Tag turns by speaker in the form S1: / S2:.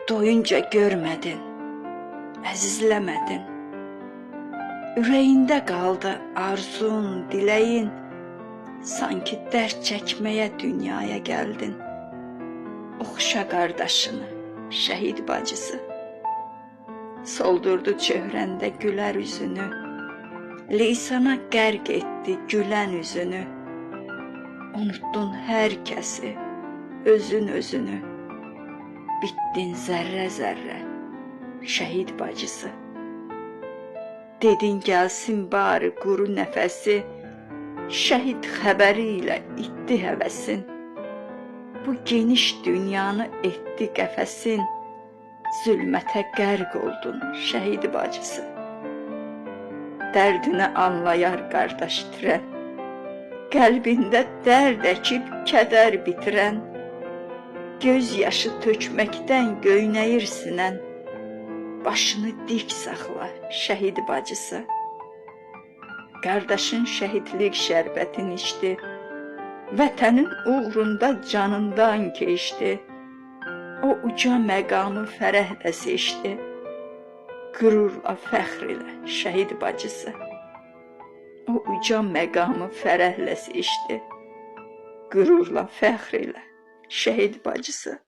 S1: doyunca görmedin, əzizləmədin. Ürəyində qaldı arzun, diləyin, sanki dərd çəkməyə dünyaya gəldin. Oxşa qardaşını, şəhid bacısı, soldurdu çöhrəndə gülər üzünü, lisana qərq etdi gülən üzünü. Unuttun hər kəsi, özün özünü, bitdin zərrə zərrə, şəhid bacısı. Dedin gəlsin bari quru nəfəsi, şəhid xəbəri ilə itdi həvəsin. Bu geniş dünyanı etdi qəfəsin, zülmətə qərq oldun şəhid bacısı. Dərdini anlayar qardaş tirən, qəlbində dərd əkib kədər bitirən, göz yaşı tökməkdən göynəyir sinən, başını dik saxla şəhid bacısı. Qardaşın şəhidlik şərbətini içdi, vətənin uğrunda canından keçdi. O uca məqamı fərəhlə seçdi, qürurla fəxr ilə şəhid bacısı. O uca məqamı fərəhlə seçdi, qürurla fəxr ilə şəhid bacısı.